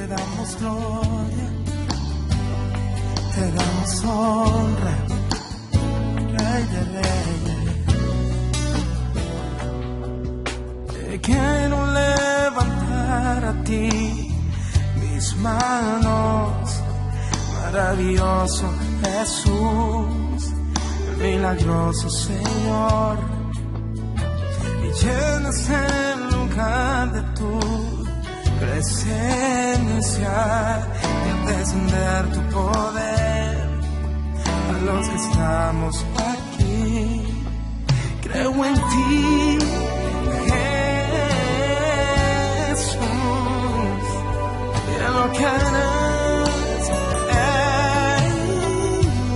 te damos gloria, te damos honra, Rey de Reyes. Te quiero levantar a ti mis manos, maravilloso Jesús, milagroso Señor, y llenas el lugar de tu presencia y al descender tu poder a los que estamos aquí. Creo en ti, Jesús, y en lo que harás en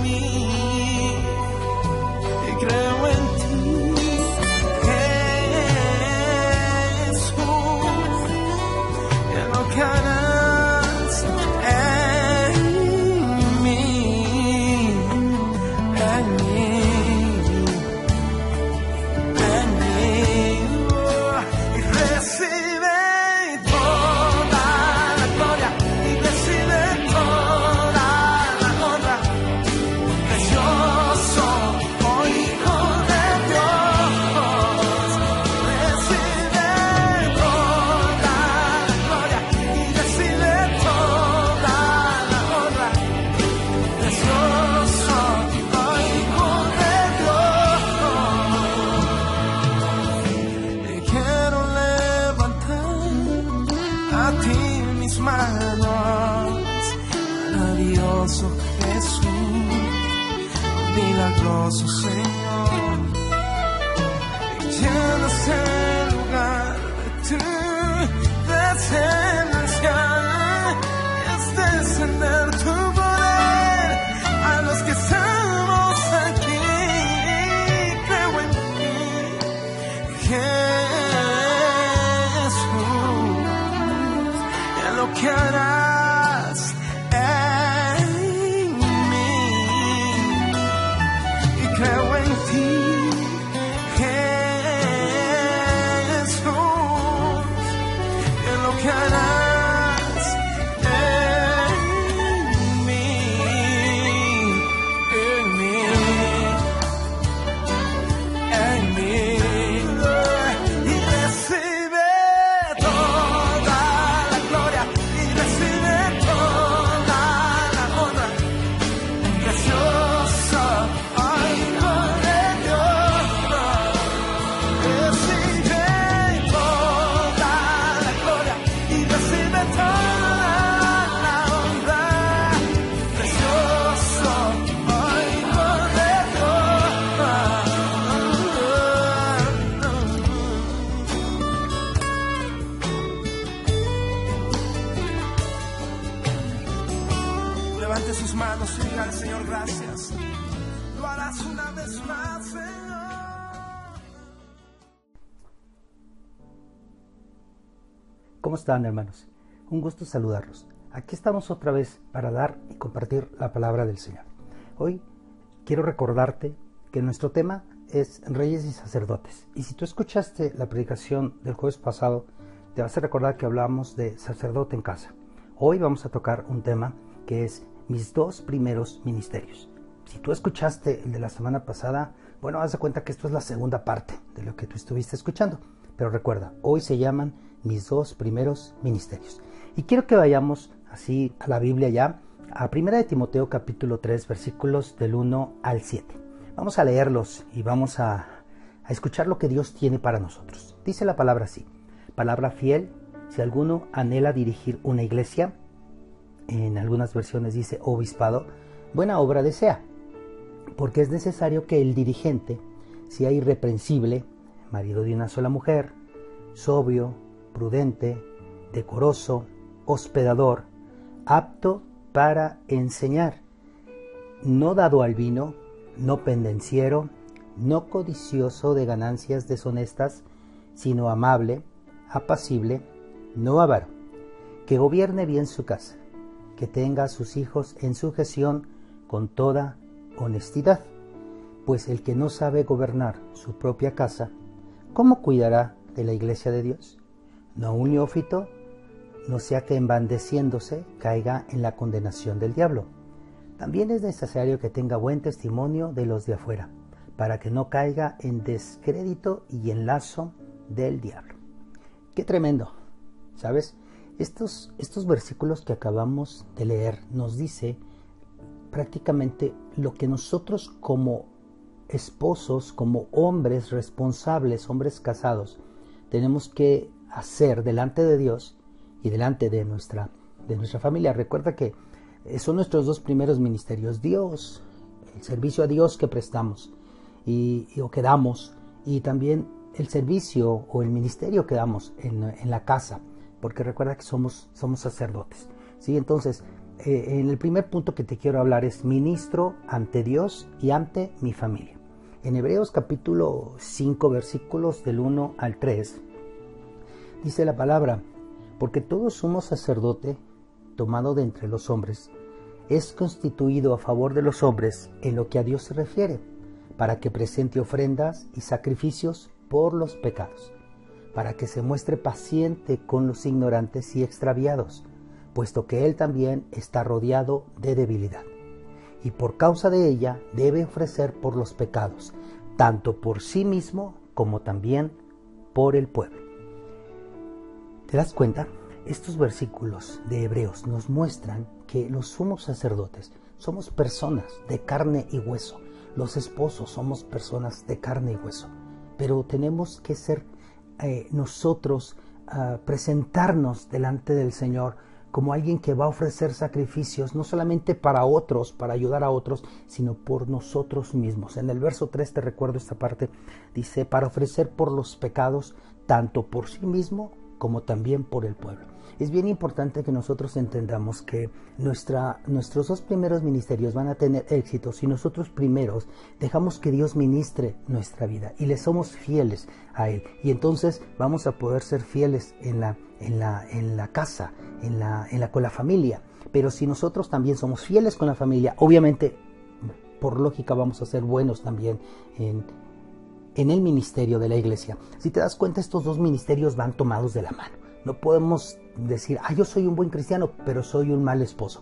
mí. Y creo en ti, maravilloso Jesús, milagroso Señor, y llenas el lugar de tu presencia y es descender tu poder a los que estamos aquí. Creo en ti, Jesús, y en lo que harás sus manos y diga al Señor gracias. Lo harás una vez más, Señor. ¿Cómo están, hermanos? Un gusto saludarlos. Aquí estamos otra vez para dar y compartir la palabra del Señor. Hoy quiero recordarte que nuestro tema es Reyes y Sacerdotes. Y si tú escuchaste la predicación del jueves pasado, te vas a recordar que hablamos de sacerdote en casa. Hoy vamos a tocar un tema que es mis dos primeros ministerios. Si tú escuchaste el de la semana pasada, bueno, haz de cuenta que esto es la segunda parte de lo que tú estuviste escuchando. Pero recuerda, hoy se llaman mis dos primeros ministerios. Y quiero que vayamos así a la Biblia ya, a 1 de Timoteo capítulo 3, versículos del 1 al 7. Vamos a leerlos y vamos a escuchar lo que Dios tiene para nosotros. Dice la palabra así: palabra fiel, si alguno anhela dirigir una iglesia, en algunas versiones dice obispado, buena obra desea, porque es necesario que el dirigente sea irreprensible, marido de una sola mujer, sobrio, prudente, decoroso, hospedador, apto para enseñar, no dado al vino, no pendenciero, no codicioso de ganancias deshonestas, sino amable, apacible, no avaro, que gobierne bien su casa, que tenga a sus hijos en sujeción con toda honestidad, pues el que no sabe gobernar su propia casa, ¿cómo cuidará de la iglesia de Dios? No un neófito, no sea que envaneciéndose caiga en la condenación del diablo. También es necesario que tenga buen testimonio de los de afuera, para que no caiga en descrédito y en lazo del diablo. ¡Qué tremendo! ¿Sabes? Estos versículos que acabamos de leer nos dice prácticamente lo que nosotros como esposos, como hombres responsables, hombres casados, tenemos que hacer delante de Dios y delante de nuestra familia. Recuerda que son nuestros dos primeros ministerios: Dios, el servicio a Dios que prestamos o que damos, y también el servicio o el ministerio que damos en la casa, porque recuerda que somos sacerdotes, ¿sí? Entonces, en el primer punto que te quiero hablar es ministro ante Dios y ante mi familia. En Hebreos capítulo 5, versículos del 1 al 3, dice la palabra: porque todo sumo sacerdote tomado de entre los hombres es constituido a favor de los hombres en lo que a Dios se refiere, para que presente ofrendas y sacrificios por los pecados, para que se muestre paciente con los ignorantes y extraviados, puesto que él también está rodeado de debilidad, y por causa de ella debe ofrecer por los pecados, tanto por sí mismo como también por el pueblo. ¿Te das cuenta? Estos versículos de Hebreos nos muestran que los sumos sacerdotes somos personas de carne y hueso. Los esposos somos personas de carne y hueso. Pero tenemos que ser nosotros, presentarnos delante del Señor como alguien que va a ofrecer sacrificios, no solamente para otros, para ayudar a otros, sino por nosotros mismos. En el verso 3, te recuerdo esta parte, dice: para ofrecer por los pecados, tanto por sí mismo como también por el pueblo. Es bien importante que nosotros entendamos que nuestros dos primeros ministerios van a tener éxito si nosotros primeros dejamos que Dios ministre nuestra vida y le somos fieles a Él. Y entonces vamos a poder ser fieles en la casa, con la familia. Pero si nosotros también somos fieles con la familia, obviamente, por lógica, vamos a ser buenos también en el ministerio de la iglesia. Si te das cuenta, estos dos ministerios van tomados de la mano. No podemos decir: yo soy un buen cristiano, pero soy un mal esposo.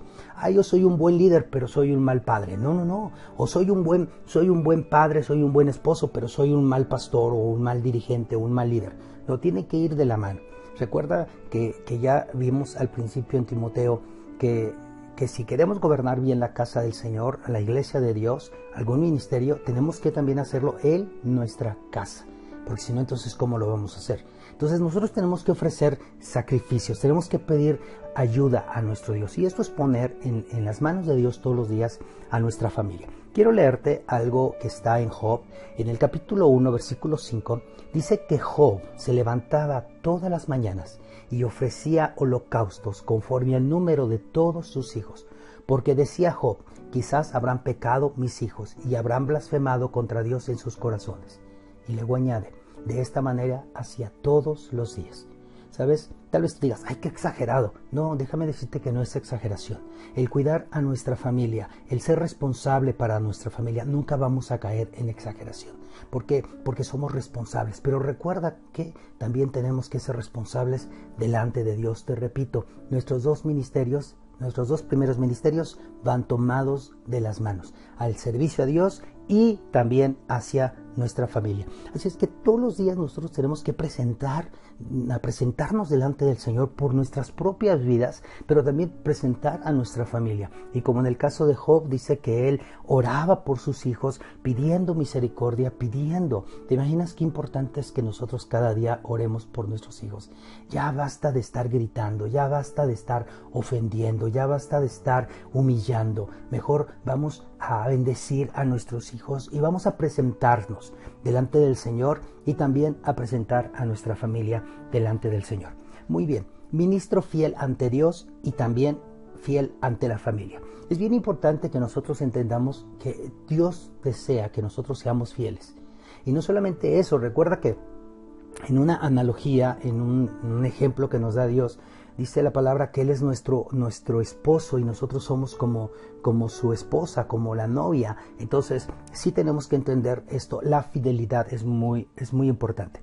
Yo soy un buen líder, pero soy un mal padre. No. O soy un buen padre, soy un buen esposo, pero soy un mal pastor, o un mal dirigente, o un mal líder. No, tiene que ir de la mano. Recuerda que ya vimos al principio en Timoteo que si queremos gobernar bien la casa del Señor, la iglesia de Dios, algún ministerio, tenemos que también hacerlo en nuestra casa. Porque si no, entonces, ¿cómo lo vamos a hacer? Entonces, nosotros tenemos que ofrecer sacrificios, tenemos que pedir ayuda a nuestro Dios. Y esto es poner en las manos de Dios todos los días a nuestra familia. Quiero leerte algo que está en Job. En el capítulo 1, versículo 5, dice que Job se levantaba todas las mañanas y ofrecía holocaustos conforme al número de todos sus hijos. Porque decía Job: quizás habrán pecado mis hijos y habrán blasfemado contra Dios en sus corazones. Y luego añade: de esta manera hacía todos los días. ¿Sabes? Tal vez te digas: ¡ay, qué exagerado! No, déjame decirte que no es exageración. El cuidar a nuestra familia, el ser responsable para nuestra familia, nunca vamos a caer en exageración. ¿Por qué? Porque somos responsables. Pero recuerda que también tenemos que ser responsables delante de Dios. Te repito, nuestros dos primeros ministerios van tomados de las manos, al servicio a Dios y también hacia nuestra familia. Así es que todos los días nosotros tenemos que presentarnos delante del Señor por nuestras propias vidas, pero también presentar a nuestra familia. Y como en el caso de Job, dice que él oraba por sus hijos, pidiendo misericordia, pidiendo. ¿Te imaginas qué importante es que nosotros cada día oremos por nuestros hijos? Ya basta de estar gritando, ya basta de estar ofendiendo, ya basta de estar humillando. Mejor vamos a bendecir a nuestros hijos y vamos a presentarnos delante del Señor y también a presentar a nuestra familia delante del Señor. Muy bien, ministro fiel ante Dios y también fiel ante la familia. Es bien importante que nosotros entendamos que Dios desea que nosotros seamos fieles. Y no solamente eso, recuerda que en una analogía, en un ejemplo que nos da Dios, dice la palabra que Él es nuestro esposo y nosotros somos como su esposa, como la novia. Entonces, sí tenemos que entender esto. La fidelidad es muy importante.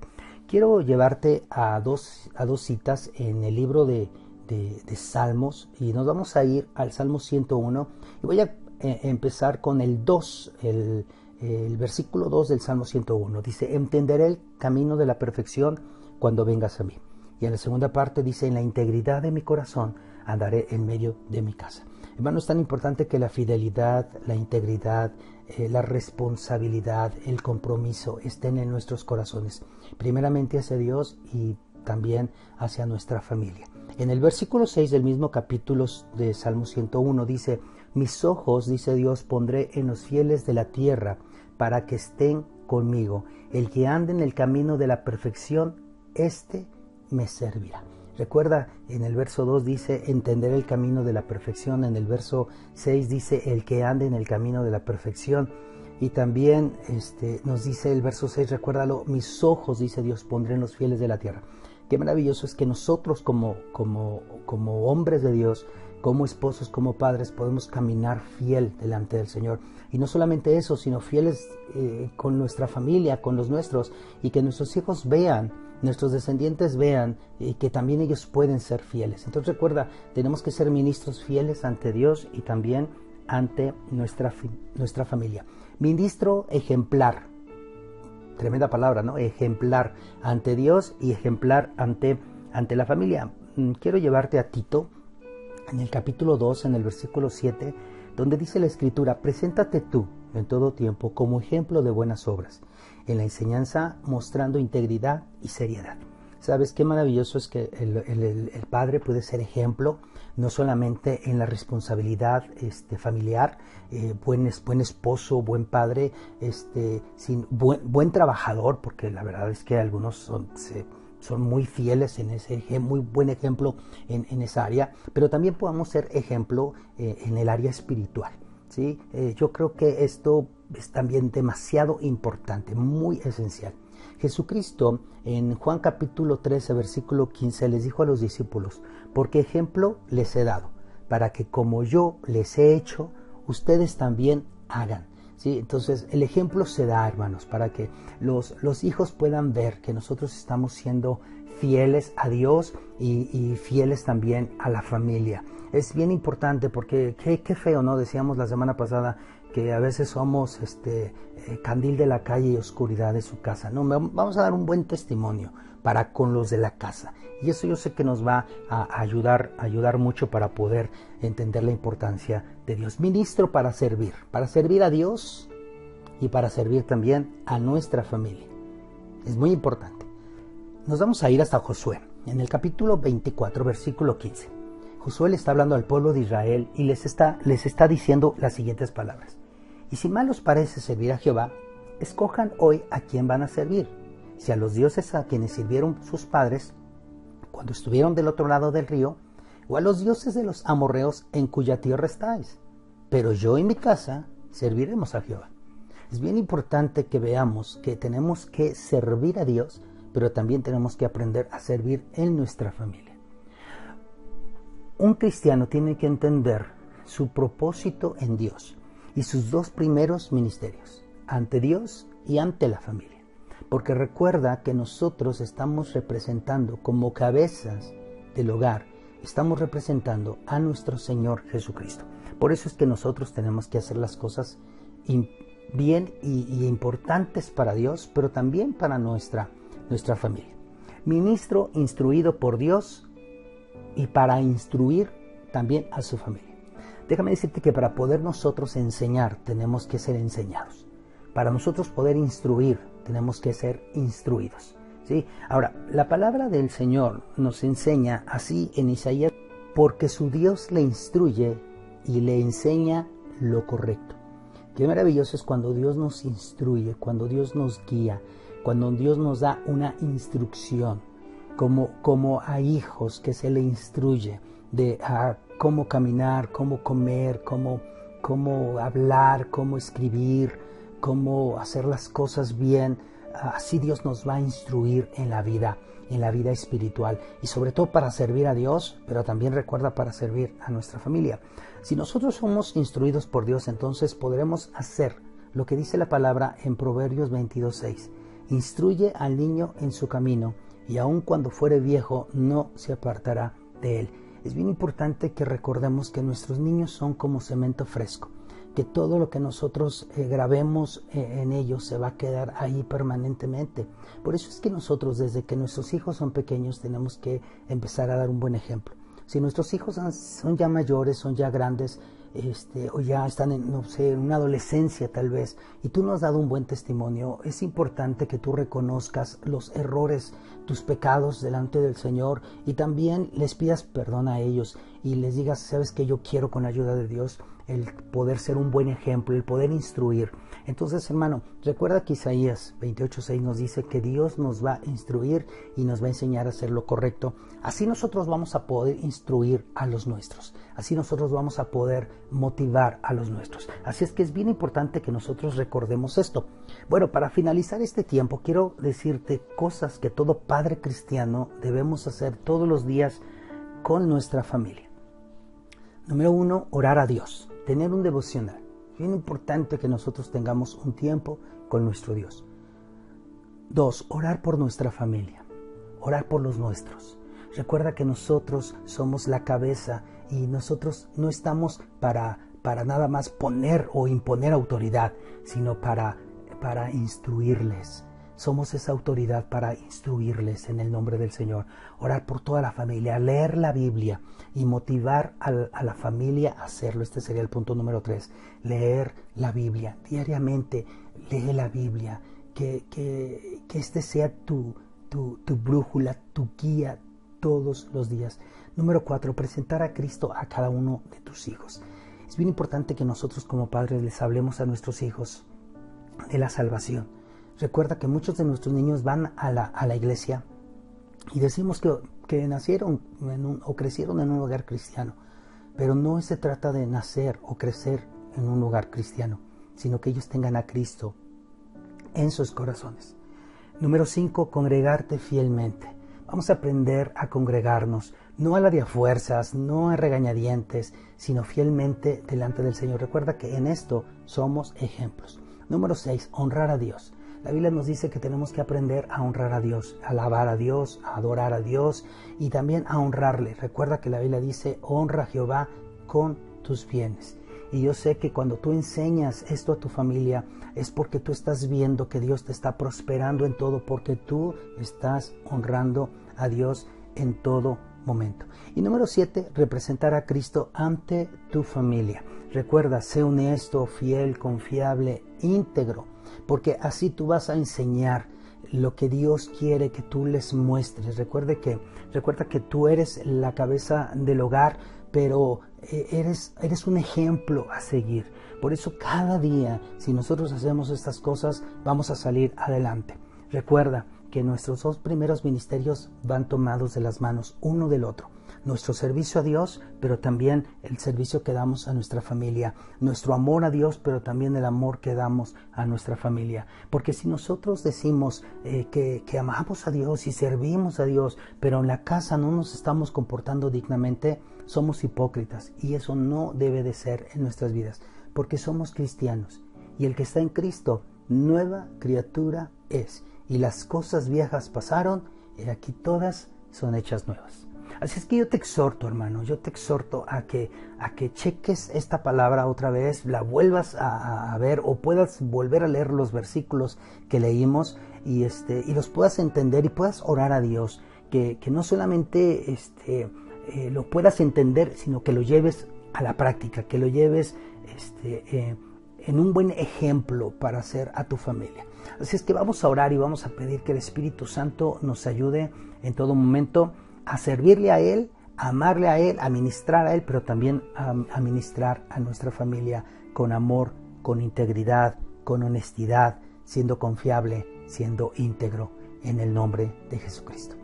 Quiero llevarte a dos citas en el libro de de salmos, y nos vamos a ir al Salmo 101, y voy a empezar con el 2, el versículo 2 del Salmo 101. Dice: entenderé el camino de la perfección cuando vengas a mí. Y en la segunda parte dice: en la integridad de mi corazón andaré en medio de mi casa. Hermano, es tan importante que la fidelidad, la integridad, la responsabilidad, el compromiso estén en nuestros corazones, primeramente hacia Dios y también hacia nuestra familia. En el versículo 6 del mismo capítulo de Salmo 101 dice: mis ojos, dice Dios, pondré en los fieles de la tierra para que estén conmigo. El que ande en el camino de la perfección, éste me servirá. Recuerda, en el verso 2 dice: entender el camino de la perfección. En el verso 6 dice: el que ande en el camino de la perfección. Y también nos dice el verso 6, recuérdalo: mis ojos, dice Dios, pondré en los fieles de la tierra. Qué maravilloso es que nosotros como hombres de Dios, como esposos, como padres, podemos caminar fiel delante del Señor. Y no solamente eso, sino fieles con nuestra familia, con los nuestros, y que nuestros hijos vean, nuestros descendientes vean que también ellos pueden ser fieles. Entonces recuerda, tenemos que ser ministros fieles ante Dios y también ante nuestra familia. Ministro ejemplar. Tremenda palabra, ¿no? Ejemplar ante Dios y ejemplar ante la familia. Quiero llevarte a Tito, en el capítulo 2, en el versículo 7, donde dice la Escritura: preséntate tú en todo tiempo como ejemplo de buenas obras, en la enseñanza mostrando integridad y seriedad. ¿Sabes qué maravilloso es que el padre puede ser ejemplo, no solamente en la responsabilidad familiar, buen esposo, buen padre, buen trabajador, porque la verdad es que algunos son muy fieles en ese, muy buen ejemplo en esa área, pero también podamos ser ejemplo en el área espiritual, ¿sí? Yo creo que esto es también demasiado importante, muy esencial. Jesucristo en Juan capítulo 13, versículo 15 les dijo a los discípulos: porque ejemplo les he dado, para que como yo les he hecho, ustedes también hagan. ¿Sí? Entonces el ejemplo se da, hermanos, para que los hijos puedan ver que nosotros estamos siendo fieles a Dios y fieles también a la familia. Es bien importante porque qué feo, ¿no? Decíamos la semana pasada que a veces somos candil de la calle y oscuridad de su casa. No, vamos a dar un buen testimonio para con los de la casa. Y eso yo sé que nos va a ayudar mucho para poder entender la importancia de Dios. Ministro para servir a Dios y para servir también a nuestra familia. Es muy importante. Nos vamos a ir hasta Josué, en el capítulo 24, versículo 15. Josué le está hablando al pueblo de Israel y les está diciendo las siguientes palabras: y si mal os parece servir a Jehová, escojan hoy a quién van a servir, si a los dioses a quienes sirvieron sus padres cuando estuvieron del otro lado del río, o a los dioses de los amorreos en cuya tierra estáis. Pero yo y mi casa serviremos a Jehová. Es bien importante que veamos que tenemos que servir a Dios, pero también tenemos que aprender a servir en nuestra familia. Un cristiano tiene que entender su propósito en Dios y sus dos primeros ministerios, ante Dios y ante la familia. Porque recuerda que nosotros estamos representando como cabezas del hogar, estamos representando a nuestro Señor Jesucristo. Por eso es que nosotros tenemos que hacer las cosas bien y importantes para Dios, pero también para nuestra familia. Ministro instruido por Dios y para instruir también a su familia. Déjame decirte que para poder nosotros enseñar tenemos que ser enseñados. Para nosotros poder instruir tenemos que ser instruidos, ¿sí? Ahora, la palabra del Señor nos enseña así en Isaías: porque su Dios le instruye y le enseña lo correcto. Qué maravilloso es cuando Dios nos instruye, cuando Dios nos guía, cuando Dios nos da una instrucción, como a hijos que se le instruye de cómo caminar, cómo comer, cómo hablar, cómo escribir, cómo hacer las cosas bien. Así Dios nos va a instruir en la vida espiritual, y sobre todo para servir a Dios, pero también recuerda para servir a nuestra familia. Si nosotros somos instruidos por Dios, entonces podremos hacer lo que dice la palabra en Proverbios 22:6. Instruye al niño en su camino, y aun cuando fuere viejo no se apartará de él. Es bien importante que recordemos que nuestros niños son como cemento fresco, que todo lo que nosotros grabemos en ellos se va a quedar ahí permanentemente. Por eso es que nosotros, desde que nuestros hijos son pequeños, tenemos que empezar a dar un buen ejemplo. Si nuestros hijos son ya mayores, son ya grandes, o ya están en, no sé, en una adolescencia tal vez, y tú no has dado un buen testimonio, es importante que tú reconozcas los errores, tus pecados delante del Señor, y también les pidas perdón a ellos y les digas, sabes que yo quiero, con la ayuda de Dios, el poder ser un buen ejemplo, el poder instruir. Entonces, hermano, recuerda que Isaías 28:6 nos dice que Dios nos va a instruir y nos va a enseñar a hacer lo correcto. Así nosotros vamos a poder instruir a los nuestros. Así nosotros vamos a poder motivar a los nuestros. Así es que es bien importante que nosotros recordemos esto. Bueno, para finalizar este tiempo, quiero decirte cosas que todo padre cristiano debemos hacer todos los días con nuestra familia. Número 1, orar a Dios. Tener un devocional. Es bien importante que nosotros tengamos un tiempo con nuestro Dios. 2, orar por nuestra familia. Orar por los nuestros. Recuerda que nosotros somos la cabeza y nosotros no estamos para nada más poner o imponer autoridad, sino para instruirles. Somos esa autoridad para instruirles en el nombre del Señor. Orar por toda la familia, leer la Biblia y motivar a la familia a hacerlo. Este sería el punto número 3. Leer la Biblia. Diariamente lee la Biblia. Que este sea tu brújula, tu guía todos los días. Número 4. Presentar a Cristo a cada uno de tus hijos. Es bien importante que nosotros como padres les hablemos a nuestros hijos de la salvación. Recuerda que muchos de nuestros niños van a la iglesia y decimos que nacieron o crecieron en un hogar cristiano, pero no se trata de nacer o crecer en un hogar cristiano, sino que ellos tengan a Cristo en sus corazones. Número 5, congregarte fielmente. Vamos a aprender a congregarnos, no a la de a fuerzas, no a regañadientes, sino fielmente delante del Señor. Recuerda que en esto somos ejemplos. Número 6, honrar a Dios. La Biblia nos dice que tenemos que aprender a honrar a Dios, a alabar a Dios, a adorar a Dios y también a honrarle. Recuerda que la Biblia dice, honra a Jehová con tus bienes. Y yo sé que cuando tú enseñas esto a tu familia es porque tú estás viendo que Dios te está prosperando en todo, porque tú estás honrando a Dios en todo momento. Y número 7, representar a Cristo ante tu familia. Recuerda, sé honesto, fiel, confiable, íntegro, porque así tú vas a enseñar lo que Dios quiere que tú les muestres. Recuerda que tú eres la cabeza del hogar, pero eres un ejemplo a seguir. Por eso cada día, si nosotros hacemos estas cosas, vamos a salir adelante. Recuerda que nuestros 2 primeros ministerios van tomados de las manos uno del otro. Nuestro servicio a Dios, pero también el servicio que damos a nuestra familia. Nuestro amor a Dios, pero también el amor que damos a nuestra familia. Porque si nosotros decimos que amamos a Dios y servimos a Dios, pero en la casa no nos estamos comportando dignamente, somos hipócritas. Y eso no debe de ser en nuestras vidas, porque somos cristianos. Y el que está en Cristo, nueva criatura es. Y las cosas viejas pasaron, y aquí todas son hechas nuevas. Así es que yo te exhorto, hermano, yo te exhorto a que cheques esta palabra otra vez, la vuelvas a ver o puedas volver a leer los versículos que leímos y los puedas entender y puedas orar a Dios, que no solamente lo puedas entender, sino que lo lleves a la práctica, que lo lleves en un buen ejemplo para hacer a tu familia. Así es que vamos a orar y vamos a pedir que el Espíritu Santo nos ayude en todo momento a servirle a Él, a amarle a Él, a ministrar a Él, pero también a ministrar a nuestra familia con amor, con integridad, con honestidad, siendo confiable, siendo íntegro, en el nombre de Jesucristo.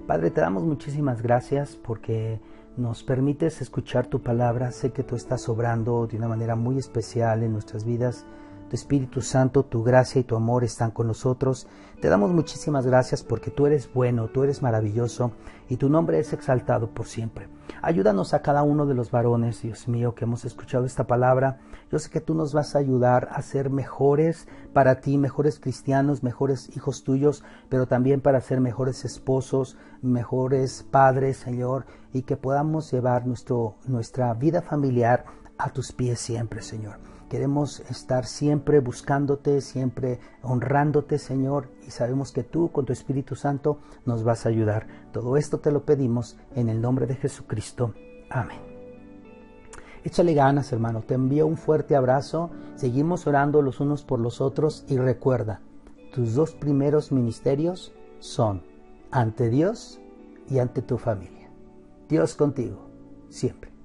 Padre, te damos muchísimas gracias porque nos permites escuchar tu palabra. Sé que tú estás obrando de una manera muy especial en nuestras vidas. Tu Espíritu Santo, tu gracia y tu amor están con nosotros. Te damos muchísimas gracias porque tú eres bueno, tú eres maravilloso y tu nombre es exaltado por siempre. Ayúdanos a cada uno de los varones, Dios mío, que hemos escuchado esta palabra. Yo sé que tú nos vas a ayudar a ser mejores para ti, mejores cristianos, mejores hijos tuyos, pero también para ser mejores esposos, mejores padres, Señor, y que podamos llevar nuestra vida familiar a tus pies siempre, Señor. Queremos estar siempre buscándote, siempre honrándote, Señor, y sabemos que tú con tu Espíritu Santo nos vas a ayudar. Todo esto te lo pedimos en el nombre de Jesucristo. Amén. Échale ganas, hermano. Te envío un fuerte abrazo. Seguimos orando los unos por los otros y recuerda, tus 2 primeros ministerios son ante Dios y ante tu familia. Dios contigo, siempre.